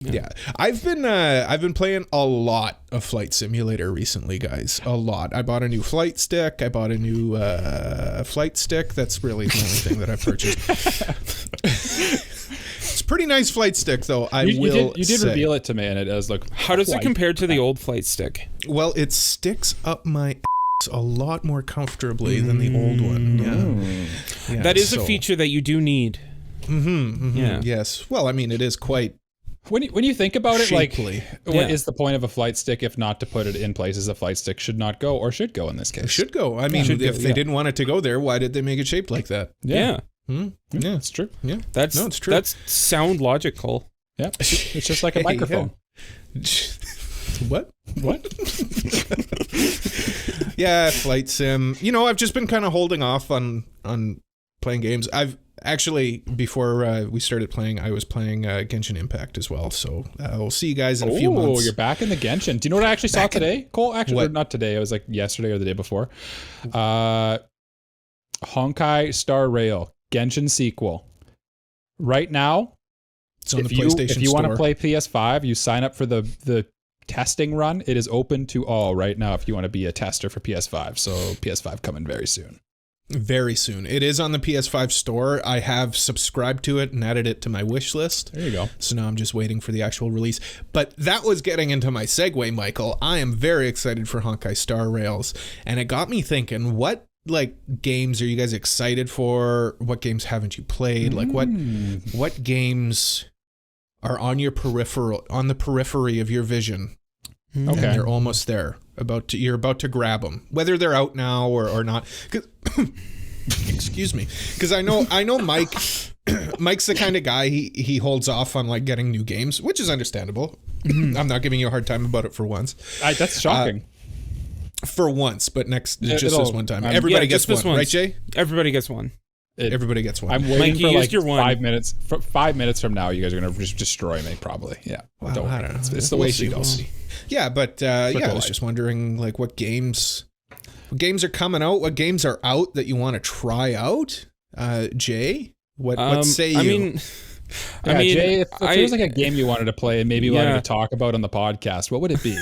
Yeah. I've been playing a lot of Flight Simulator recently, guys. A lot. I bought a new flight stick. I bought a new flight stick. That's really the only thing that I've purchased. It's a pretty nice flight stick, though. You did reveal it to me, and it does look. How does it compare to the old flight stick? Well, it sticks up my ass a lot more comfortably than the old one. Yeah. That is a feature that you do need. Yeah. Yes. Well, I mean, it is quite. When you think about it, shapely. What is the point of a flight stick if not to put it in places a flight stick should not go, or should go in this case? It should go. I mean, if they didn't want it to go there, why did they make it shaped like that? Yeah. Yeah, it's true. Yeah, it's true. That's sound logical. Yeah, it's just like a microphone. What? Yeah, flight sim. I've just been kind of holding off on playing games. I've actually, before we started playing, I was playing Genshin Impact as well. So we'll see you guys in a few months. Oh, you're back in the Genshin. Do you know what I actually saw today, Cole? Actually, not today. It was like yesterday or the day before. Honkai Star Rail Genshin sequel. Right now, it's on the PlayStation if you Store. Want to play PS5, you sign up for the testing run. It is open to all right now if you want to be a tester for PS5. So PS5 coming very soon. Very soon. It is on the PS5 store. I have subscribed to it and added it to my wish list. There you go. So now I'm just waiting for the actual release. But that was getting into my segue, Michael. I am very excited for Honkai Star Rails. And it got me thinking, what games are you guys excited for? What games haven't you played? What games are on the periphery of your vision? Okay. And they're almost there. You're about to grab them, whether they're out now or not. Excuse me, because I know Mike. Mike's the kind of guy he holds off on getting new games, which is understandable. I'm not giving you a hard time about it for once. That's shocking. For once, but just this one time. Everybody gets one, right, Jay? Everybody gets one. Everybody gets one. I'm waiting Mike, for your 5 minutes. 5 minutes from now, you guys are going to just destroy me, probably. Yeah. Wow, Don't I don't know. It's the way she goes. Yeah, but I was just wondering, what games are coming out? What games are out that you want to try out? Jay, what say you? I mean, Jay, if it was like a game you wanted to play and maybe wanted to talk about on the podcast, what would it be?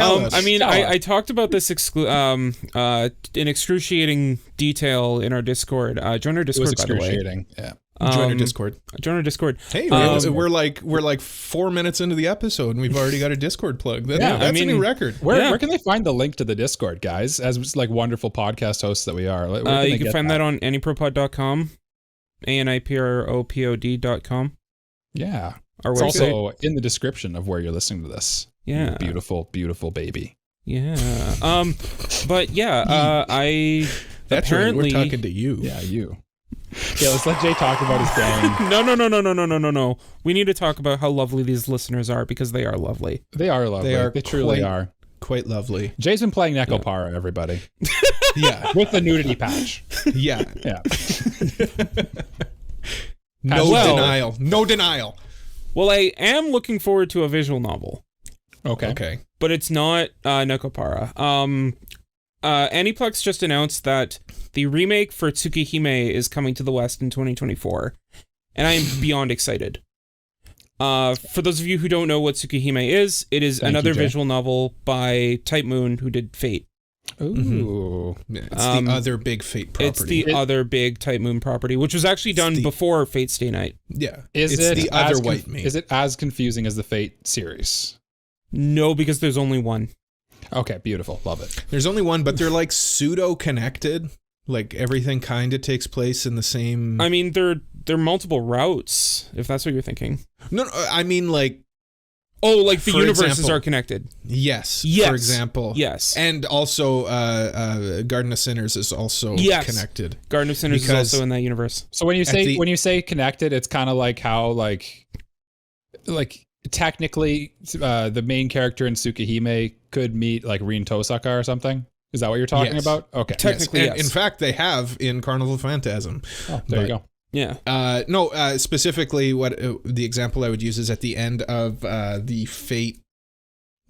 I talked about this in excruciating detail in our Discord. Join our Discord, by the way. Yeah. Join our Discord. Join our Discord. Hey, we're like 4 minutes into the episode and we've already got a Discord plug. That's a new record. Where can they find the link to the Discord, guys? As wonderful podcast hosts that we are, you can find that on anypropod.com. ANIPROPOD.com. Yeah. It's also in the description of where you're listening to this. Yeah. You beautiful, beautiful baby. Yeah. But yeah, I That's apparently right, we're talking to you. Yeah, you. Yeah, let's let Jay talk about his game. No. We need to talk about how lovely these listeners are because they are lovely. They are lovely. They truly are. Quite lovely. Jay's been playing Nekopara, everybody. Yeah. With the nudity patch. Yeah. Yeah. No denial. Well, I am looking forward to a visual novel. Okay. But it's not Nekopara. Aniplex just announced that the remake for Tsukihime is coming to the West in 2024. And I am beyond excited. For those of you who don't know what Tsukihime is, it is another visual novel by Type Moon, who did Fate. Ooh. It's the other big Fate property. It's the other big Type Moon property, which was actually done before Fate Stay Night. Yeah. Is it as confusing as the Fate series? No, because there's only one. Okay, beautiful. Love it. There's only one, but they're pseudo-connected. Everything kind of takes place in the same... I mean, they're multiple routes, if that's what you're thinking. No, I mean, the universes are connected. Yes. For example. Yes. And also, Garden of Sinners is also connected. Garden of Sinners is also in that universe. So when you say connected, it's kind of like how technically the main character in Tsukihime could meet Rin Tosaka or something. Is that what you're talking about? Okay. Technically, yes. In fact, they have in Carnival Phantasm. Oh, there you go. Yeah. Specifically, what the example I would use is at the end of the Fate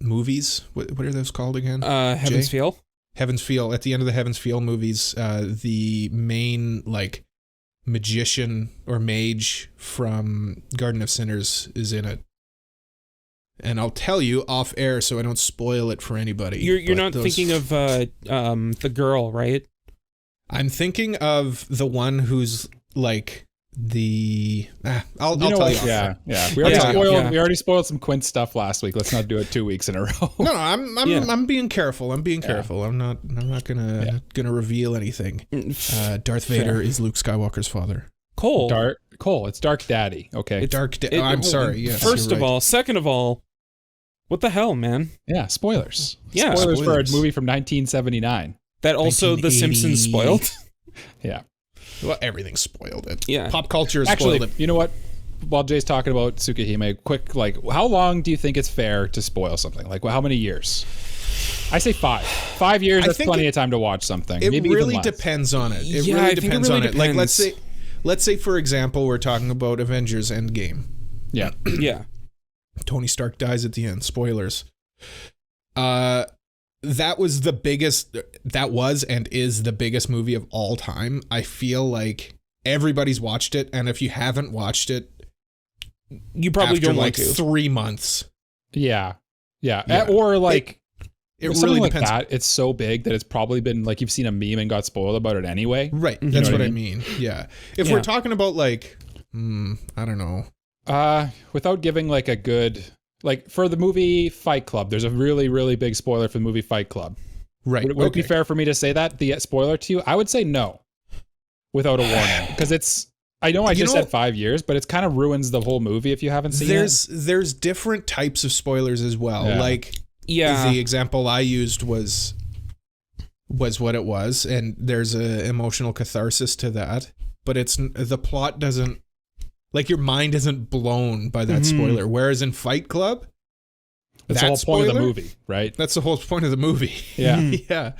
movies. What are those called again? Heaven's Feel. Heaven's Feel. At the end of the Heaven's Feel movies, the main magician or mage from Garden of Sinners is in it. and I'll tell you off air so I don't spoil it for anybody. You're not thinking of the girl, right? I'm thinking of the one who's like I'll tell you. Yeah. We already spoiled some Quint stuff last week. Let's not do it 2 weeks in a row. No, I'm being careful. I'm not gonna reveal anything. Darth Vader is Luke Skywalker's father. Cole. It's Dark Daddy. Okay. I'm sorry. Yes. First of all, second of all, what the hell, man? Yeah. Spoilers. Yeah. Spoilers for a movie from 1979. That also The Simpsons spoiled. Yeah. Well, everything spoiled it. Yeah. Pop culture Actually, spoiled it. you know what? While Jay's talking about Tsukihime, quick, how long do you think it's fair to spoil something? Like, how many years? I say 5. 5 years, that's plenty of time to watch something. It Maybe really even less. depends on it. It Yeah, really I think it depends really on it. Like, depends. let's say, for example, we're talking about Avengers Endgame. Yeah. Yeah. Tony Stark dies at the end. Spoilers. That was and is the biggest movie of all time. I feel like everybody's watched it, and if you haven't watched it, You probably after don't like want to. 3 months. Yeah. Yeah. Or like It something really like depends. that. It's so big that it's probably been like you've seen a meme and got spoiled about it anyway. Right. You That's know what what I I mean. Yeah. If Yeah. we're talking about like, I don't know. Without giving like a good for the movie Fight Club, there's a really, really big spoiler for the movie Fight Club. Right. Would it be fair for me to say that the spoiler to you? I would say no, without a warning, because I know I just said 5 years, but it kind of ruins the whole movie if you haven't seen it. There's different types of spoilers as well. Yeah. Like the example I used was what it was, and there's a emotional catharsis to that, but the plot doesn't, like, your mind isn't blown by that spoiler. Whereas in Fight Club, That's the whole point of the movie, right? That's the whole point of the movie. Yeah.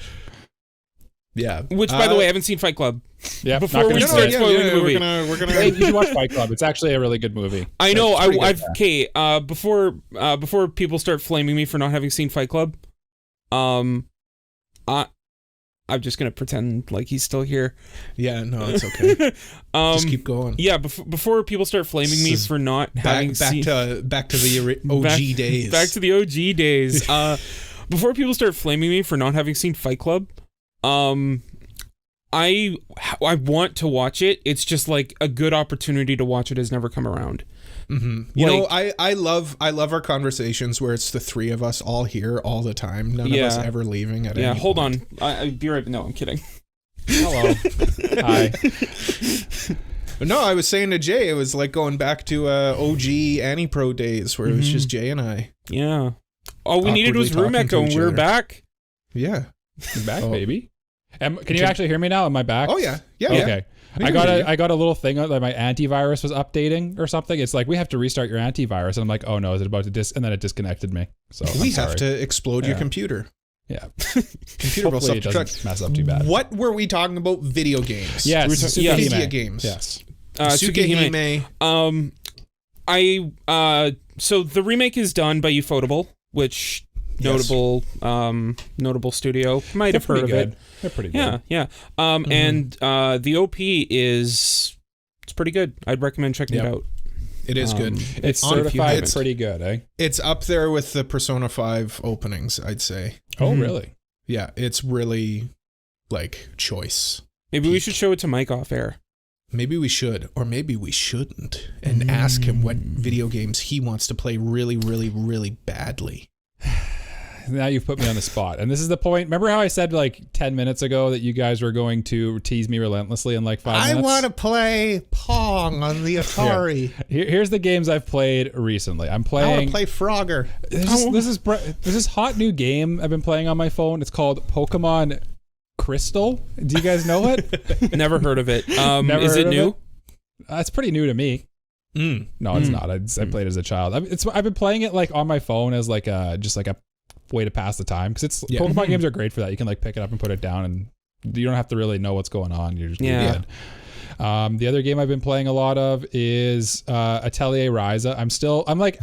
Yeah. Which, by the way, I haven't seen Fight Club. Yeah. Before we start spoiling the movie. We're gonna Hey, you should watch Fight Club. It's actually a really good movie. I know. It's pretty good. Before people start flaming me for not having seen Fight Club, I'm just gonna pretend like he's still here. Yeah, no, it's okay. Just keep going. Yeah, before people start flaming me for not having seen back to the OG days. Back to the OG days. Before people start flaming me for not having seen Fight Club, I want to watch it. It's just like a good opportunity to watch it has never come around. Mm-hmm. You know, I love our conversations where it's the three of us all here all the time. None of us ever leaving at any hold point. on. I'll be right. No, I'm kidding. Hello. Hi. No, I was saying to Jay, it was like going back to OG Annie Pro days where it was just Jay and I. Yeah. All we needed was room echo, and we're back. Yeah. You're back, baby. Can you actually hear me now? Am I back? Oh yeah. Yeah. Okay. Yeah. I got a little thing that my antivirus was updating or something. It's like, we have to restart your antivirus, and I'm like, oh no, is it about to and then it disconnected me. So we have to explode your computer. Yeah. Computer will Hopefully it doesn't mess up too bad. What were we talking about? Video games. Yes. Tsukihime games. Yes. Tsukihime. So the remake is done by Ufotable, which notable studio. Might have heard of it. They're pretty good. Yeah. And the OP it's pretty good. I'd recommend checking it out. It is good. It's certified pretty good, eh? It's up there with the Persona 5 openings, I'd say. Oh, really? Yeah, it's really like choice. Maybe we should show it to Mike off air. Maybe we should, or maybe we shouldn't, and ask him what video games he wants to play really, really, really badly. Now you've put me on the spot. And this is the point. Remember how I said like 10 minutes ago that you guys were going to tease me relentlessly in like 5 minutes? I want to play Pong on the Atari. Here's the games I've played recently. I'm I playing... want to play Frogger. There's this hot new game I've been playing on my phone. It's called Pokemon Crystal. Do you guys know it? Never heard of it. Is it new? It's pretty new to me. No, it's not. I played it as a child. I've been playing it like on my phone as like just like a way to pass the time, because Pokemon games are great for that. You can like pick it up and put it down, and you don't have to really know what's going on. You're just good. The other game I've been playing a lot of is Atelier Ryza. I'm like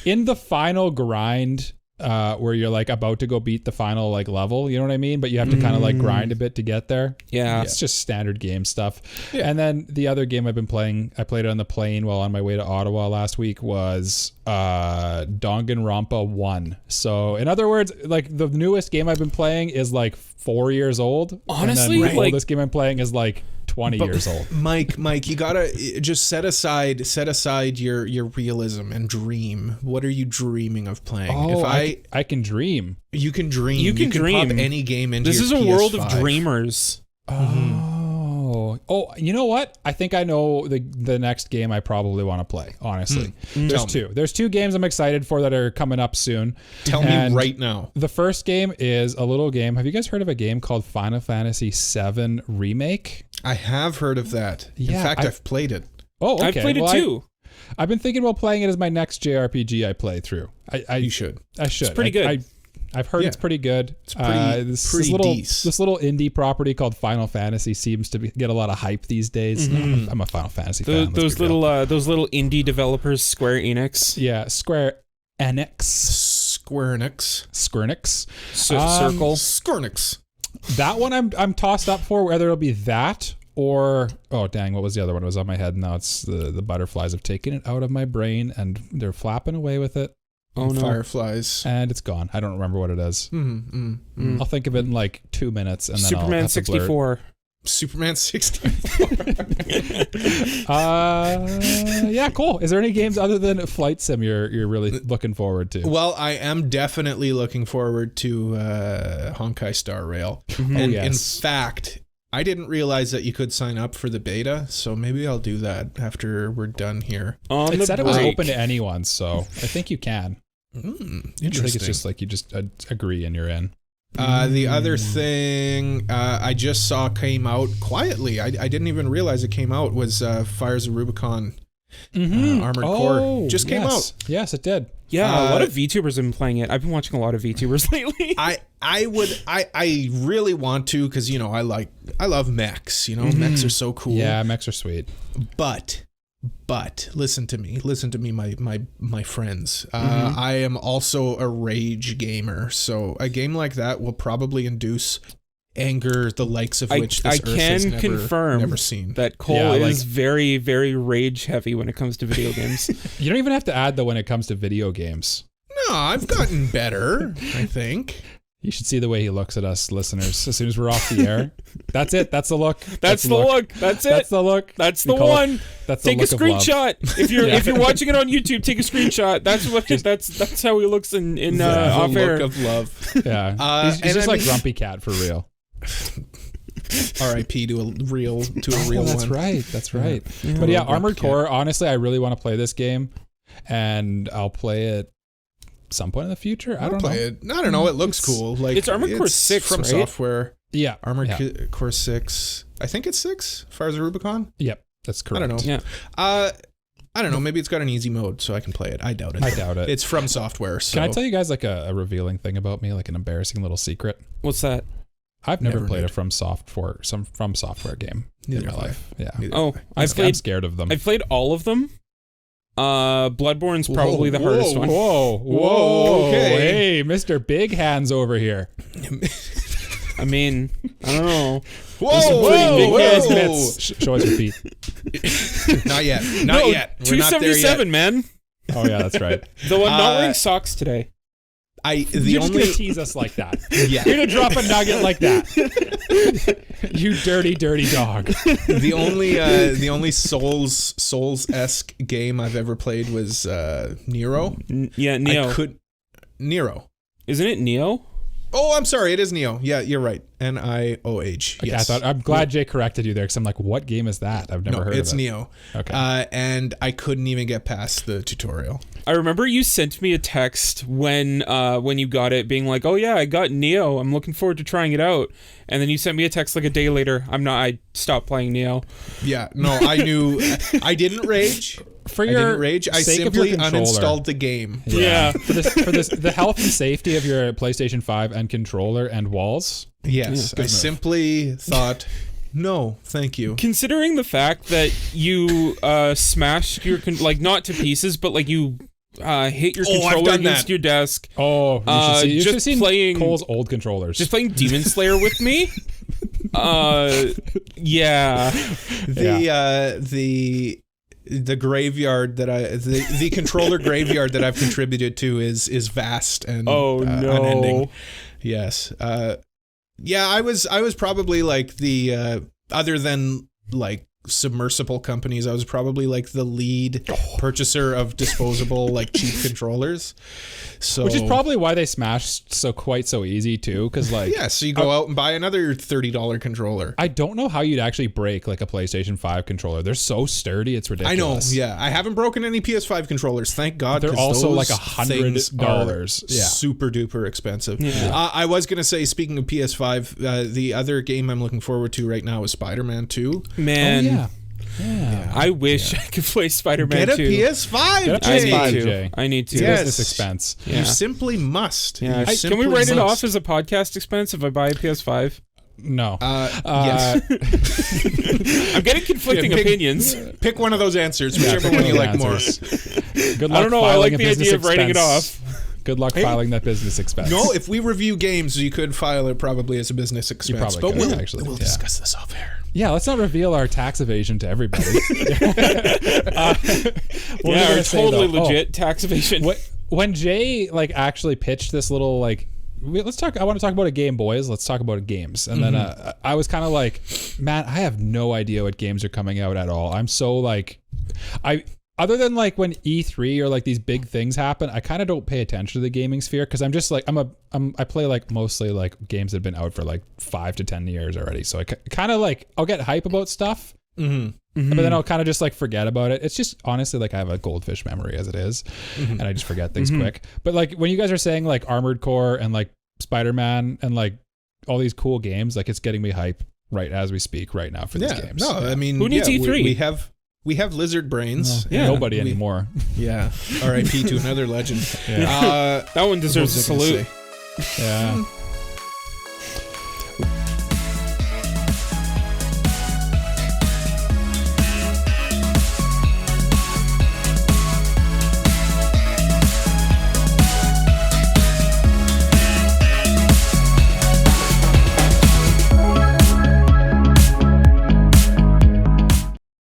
in the final grind where you're like about to go beat the final like level, you know what I mean? But you have to kind of like grind a bit to get there. Yeah. It's just standard game stuff. Yeah. And then the other game I've been playing, I played it on the plane while on my way to Ottawa last week, was Danganronpa 1. So in other words, like the newest game I've been playing is like 4 years old. Honestly, and then the oldest game I'm playing is like 20 years old. Mike, you gotta just set aside your realism and dream. What are you dreaming of playing? Oh, I can dream. You can dream. You can dream. Pop any game into This your is a PS5. world of dreamers. Oh, you know what? I think I know the next game I probably want to play, honestly. There's two games I'm excited for that are coming up soon. Tell me right now. The first game is a little game. Have you guys heard of a game called Final Fantasy VII Remake? I have heard of that. Yeah, in fact, I've played it. Oh, okay. I've played it too. I've been thinking about playing it as my next JRPG I play through. You should. I should. It's pretty good. I've heard it's pretty good. It's pretty this little indie property called Final Fantasy seems to get a lot of hype these days. Mm-hmm. I'm a Final Fantasy fan. Those little indie developers, Square Enix. Yeah, Square Enix. Square Enix. Circle. Square Enix. That one I'm tossed up for, whether it'll be that or what was the other one? It was on my head. Now it's the butterflies have taken it out of my brain and they're flapping away with it. Oh no. Fireflies. And it's gone. I don't remember what it is. I'll think of it in like 2 minutes and then Superman 64. Superman 64. Yeah, cool. Is there any games other than Flight Sim you're really looking forward to? Well, I am definitely looking forward to Honkai Star Rail. And in fact, I didn't realize that you could sign up for the beta, so maybe I'll do that after we're done here. It said it was open to anyone, so I think you can. Interesting. I think it's just like you just agree and you're in. The other thing I just saw came out quietly. I didn't even realize it came out was Fires of Rubicon Armored Core. Just came out. Yes, it did. Yeah, a lot of VTubers have been playing it. I've been watching a lot of VTubers lately. I really want to because I love mechs. Mechs are so cool. Yeah, mechs are sweet. But listen to me, my friends. I am also a rage gamer, so a game like that will probably induce anger the likes of which this earth has never seen. That Cole is very, very rage heavy when it comes to video games. You don't even have to add though when it comes to video games. No, I've gotten better, I think. You should see the way he looks at us, listeners. As soon as we're off the air, that's it. That's the look. That's the look. That's it. That's the look. That's the one. That's the take a screenshot. If you're watching it on YouTube, take a screenshot. That's how he looks in off air. Look of love. Yeah, he's just like Grumpy Cat for real. R.I.P. to a real one. That's right. Yeah. But yeah, Armored Core. Honestly, I really want to play this game, and I'll play it some point in the future. I don't know. I don't know. It looks cool. Like it's Armored Core 6 from right? Software. Yeah, Armored Core 6. I think it's 6. Fires of Rubicon. Yep, that's correct. I don't know. Yeah. I don't know. Maybe it's got an easy mode, so I can play it. I doubt it. It's from Software. So. Can I tell you guys like a revealing thing about me, like an embarrassing little secret? What's that? I've never played a From Software game in my life. Yeah. I'm scared of them. I've played all of them. Bloodborne's probably the hardest one. Whoa. Okay. Hey, Mr. Big Hands over here. I mean, I don't know. Big hands. Show us your feet. Not yet. Not yet. We're 277, man. Oh yeah, that's right. Though I'm not wearing socks today. You're just gonna tease us like that. Yeah. You're gonna drop a nugget like that. You dirty dog. The only Souls-esque game I've ever played was Nero. Neo. Nero. Isn't it Neo? Oh, I'm sorry. It is Neo. Yeah, you're right. N-I-O-H. Okay, yes. I'm glad Jay corrected you there because I'm like, what game is that? I've never heard of it. It's Neo. Okay. And I couldn't even get past the tutorial. I remember you sent me a text when you got it being like, oh yeah, I got Neo. I'm looking forward to trying it out. And then you sent me a text like a day later. I stopped playing Neo. Yeah, no, I knew. I didn't rage. I didn't rage. I simply uninstalled the game. Yeah. For the health and safety of your PlayStation 5 and controller and walls. Yes. I simply thought, no, thank you. Considering the fact that you smashed your, not to pieces, but like you hit your controller against your desk. Oh, you should see playing Cole's old controllers. Just playing Demon Slayer with me. Yeah. The graveyard that the controller graveyard that I've contributed to is vast and unending. Yes. Yeah, I was probably like the other than like submersible companies, I was probably like the lead purchaser of disposable like cheap controllers. So, which is probably why they smashed so easy too, because like so you go out and buy another $30 controller. I don't know how you'd actually break like a PlayStation 5 controller. They're so sturdy, it's ridiculous. I know, yeah. I haven't broken any PS5 controllers, thank God. They're also like $100. Yeah. Super duper expensive. Yeah. I was gonna say, speaking of PS5, the other game I'm looking forward to right now is Spider-Man 2. Man. Oh, yeah. Yeah. I wish I could play Spider-Man 2. Get a PS5, Get a Jay. Jay. I need to. Yes. Business expense. You simply must. Yeah. You Can we write simply it off must. as a podcast expense if I buy a PS5? No. Yes. I'm getting conflicting opinions. Pick one of those answers, whichever one you like more. Good luck. I don't know. I like the idea of writing it off. Good luck filing that business expense. No, if we review games, you could file it probably as a business expense. You probably could, we'll discuss this off air. Yeah, let's not reveal our tax evasion to everybody. We're totally legit tax evasion. When Jay like actually pitched this little like, I want to talk about a game, boys. Let's talk about games. And then I was kind of like, man, I have no idea what games are coming out at all. I'm so like, other than like when E3 or like these big things happen, I kind of don't pay attention to the gaming sphere because I'm just like I play like mostly like games that have been out for like 5 to 10 years already. So I kind of like I'll get hype about stuff, but then I'll kind of just like forget about it. It's just honestly like I have a goldfish memory as it is, and I just forget things quick. But like when you guys are saying like Armored Core and like Spider-Man and like all these cool games, like it's getting me hype right as we speak right now for these games. No, I mean, who needs E3? We have lizard brains. Nobody anymore. Yeah. R.I.P. to another legend. That one deserves a salute. Yeah.